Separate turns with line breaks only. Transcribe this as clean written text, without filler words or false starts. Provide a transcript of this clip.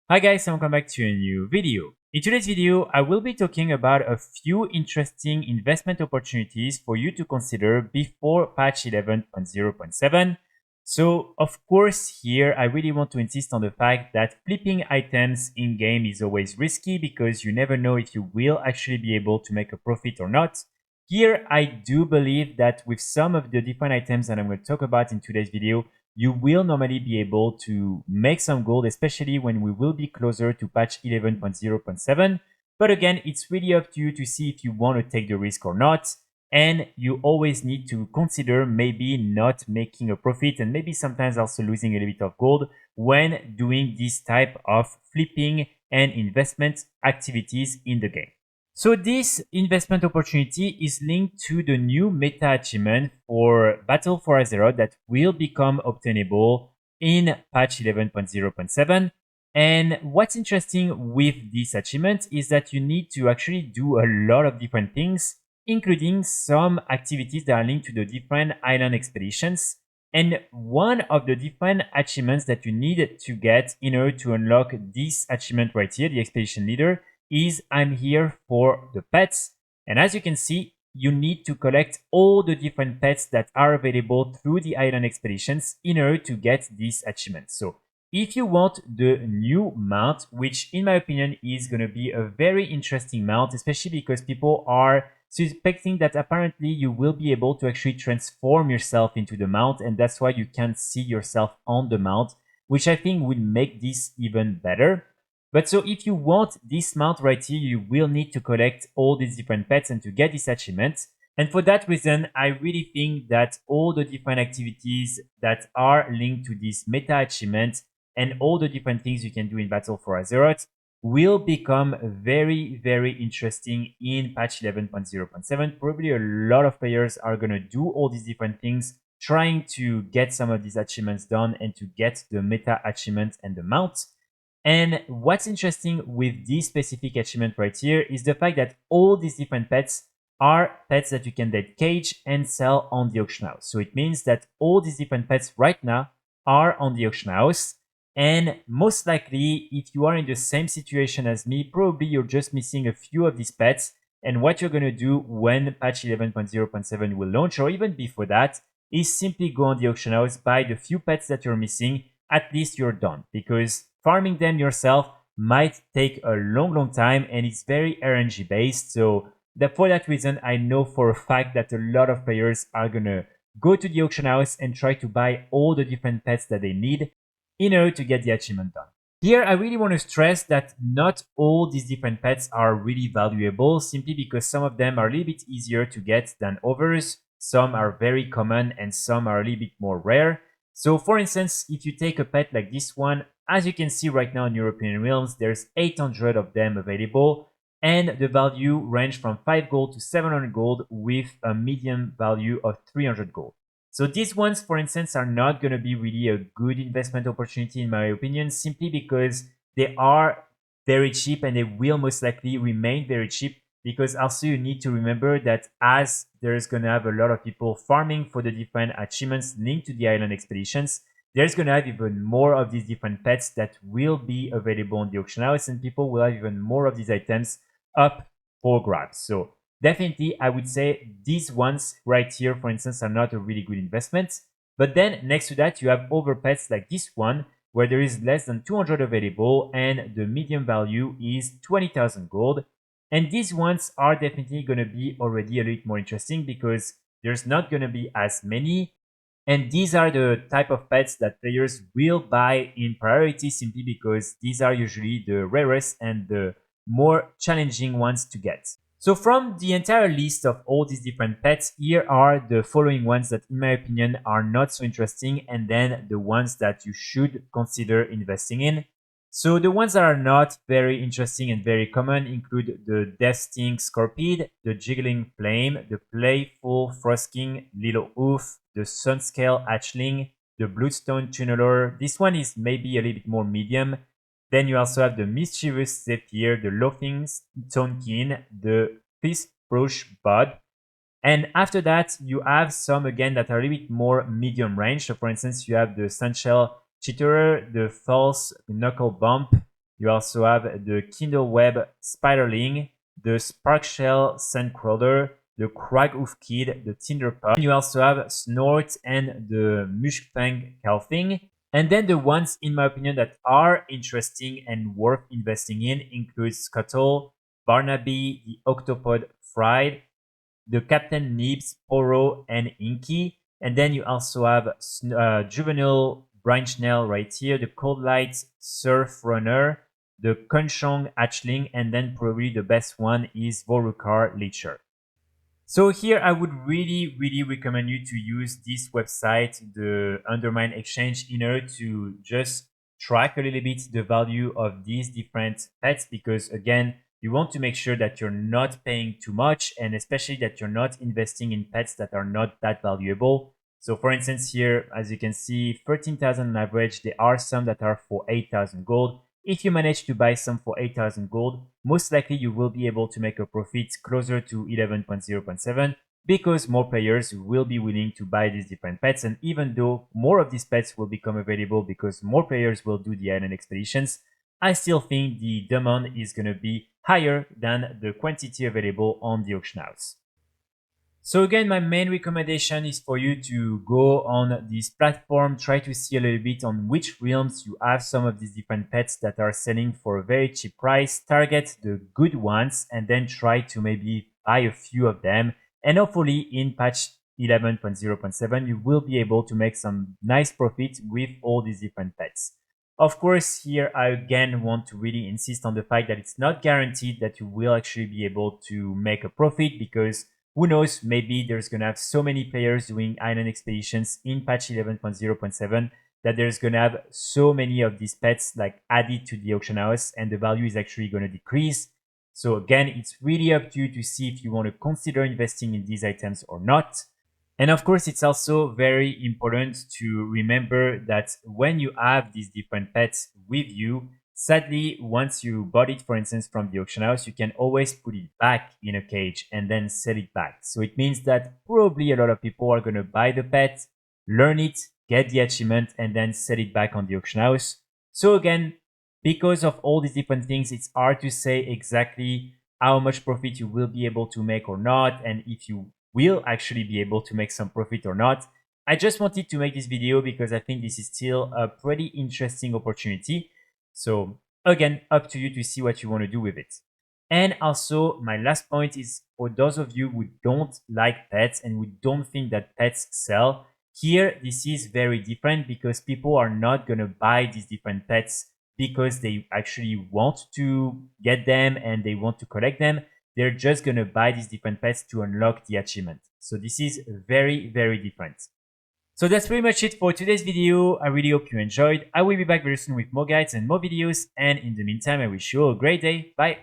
Hi guys, and welcome back to a new video. In today's video, I will be talking about a few interesting investment opportunities for you to consider before patch 11.0.7. So of course here I really want to insist on the fact that flipping items in game is always risky because you never know if you will actually be able to make a profit or not. Here I do believe that with some of the different items that I'm going to talk about in today's video, you will normally be able to make some gold, especially when we will be closer to patch 11.0.7. But again, it's really up to you to see if you want to take the risk or not. And you always need to consider maybe not making a profit and maybe sometimes also losing a little bit of gold when doing this type of flipping and investment activities in the game. So this investment opportunity is linked to the new meta achievement for Battle for Azeroth that will become obtainable in patch 11.0.7. And what's interesting with this achievement is that you need to actually do a lot of different things, including some activities that are linked to the different island expeditions. And one of the different achievements that you need to get in order to unlock this achievement right here, the expedition leader, is I'm here for the pets. And as you can see, you need to collect all the different pets that are available through the island expeditions in order to get this achievement. So if you want the new mount, which in my opinion is going to be a very interesting mount, especially because people are suspecting that apparently you will be able to actually transform yourself into the mount, and that's why you can't see yourself on the mount, which I think will make this even better. But so if you want this mount right here, you will need to collect all these different pets and to get this achievement. And for that reason, I really think that all the different activities that are linked to this meta achievement and all the different things you can do in Battle for Azeroth will become very, very interesting in patch 11.0.7. Probably a lot of players are going to do all these different things, trying to get some of these achievements done and to get the meta achievement and the mount. And what's interesting with this specific achievement right here is the fact that all these different pets are pets that you can then cage and sell on the auction house. So it means that all these different pets right now are on the auction house. And most likely, if you are in the same situation as me, probably you're just missing a few of these pets. And what you're going to do when patch 11.0.7 will launch, or even before that, is simply go on the auction house, buy the few pets that you're missing. At least you're done, because farming them yourself might take a long time and it's very RNG based. So for that reason, I know for a fact that a lot of players are gonna go to the auction house and try to buy all the different pets that they need in order to get the achievement done. Here, I really want to stress that not all these different pets are really valuable, simply because some of them are a little bit easier to get than others. Some are very common and some are a little bit more rare. So for instance, if you take a pet like this one, as you can see right now in European realms, there's 800 of them available, and the value range from 5 gold to 700 gold with a median value of 300 gold. So these ones, for instance, are not going to be really a good investment opportunity in my opinion, simply because they are very cheap and they will most likely remain very cheap, because also you need to remember that as there's going to have a lot of people farming for the different achievements linked to the island expeditions, there's going to have even more of these different pets that will be available on the auction house, and people will have even more of these items up for grabs. So definitely, I would say these ones right here, for instance, are not a really good investment. But then next to that, you have other pets like this one, where there is less than 200 available and the median value is 20,000 gold. And these ones are definitely going to be already a little bit more interesting because there's not going to be as many. And these are the type of pets that players will buy in priority, simply because these are usually the rarest and the more challenging ones to get. So from the entire list of all these different pets, here are the following ones that in my opinion are not so interesting, and then the ones that you should consider investing in. So the ones that are not very interesting and very common include the Death Sting Scorpid, the Jiggling Flame, the Playful Frosking Little Hoof, the Sunscale Hatchling, the Bloodstone Tunneler. This one is maybe a little bit more medium. Then you also have the Mischievous Zephyr, the Loathing Stonekin, the Fistbrush Bud. And after that, you have some again that are a little bit more medium range. So for instance, you have the Sunshell Chitterer, the False Knuckle Bump, You also have the Kindle Web Spiderling, the Sparkshell Sandcrawler, the Kragoof Kid, the Tinderpod. You also have Snort and the Mushpang Calfing. And then the ones, in my opinion, that are interesting and worth investing in include Scuttle, Barnaby, the Octopod Fried, the Captain Nibs, Poro, and Inky. And then you also have Juvenile Brinchnell right here, the Cold Light Surf Runner, the Kunshong Hatchling, and then probably the best one is Vorukar Leecher. So here I would really recommend you to use this website, the Undermine Exchange, in order to just track a little bit the value of these different pets, because again, you want to make sure that you're not paying too much, and especially that you're not investing in pets that are not that valuable. So for instance here, as you can see, 13,000 on average. There are some that are for 8,000 gold. If you manage to buy some for 8,000 gold, most likely you will be able to make a profit closer to 11.0.7 because more players will be willing to buy these different pets. And even though more of these pets will become available because more players will do the island expeditions, I still think the demand is going to be higher than the quantity available on the auction house. So again, my main recommendation is for you to go on this platform, try to see a little bit on which realms you have some of these different pets that are selling for a very cheap price, target the good ones, and then try to maybe buy a few of them. And hopefully in patch 11.0.7, you will be able to make some nice profit with all these different pets. Of course, here I again want to really insist on the fact that it's not guaranteed that you will actually be able to make a profit, because who knows, maybe there's going to have so many players doing island expeditions in patch 11.0.7 that there's going to have so many of these pets like added to the auction house and the value is actually going to decrease. So again, it's really up to you to see if you want to consider investing in these items or not. And of course, it's also very important to remember that when you have these different pets with you, sadly, once you bought it, for instance, from the auction house, you can always put it back in a cage and then sell it back. So it means that probably a lot of people are going to buy the pet, learn it, get the achievement, and then sell it back on the auction house. So again, because of all these different things, it's hard to say exactly how much profit you will be able to make or not, and if you will actually be able to make some profit or not. I just wanted to make this video because I think this is still a pretty interesting opportunity. So again, up to you to see what you want to do with it. And also, my last point is for those of you who don't like pets and who don't think that pets sell, here this is very different because people are not going to buy these different pets because they actually want to get them and they want to collect them. They're just going to buy these different pets to unlock the achievement. So this is very different. So that's pretty much it for today's video. I really hope you enjoyed. I will be back very soon with more guides and more videos. And in the meantime, I wish you all a great day. Bye.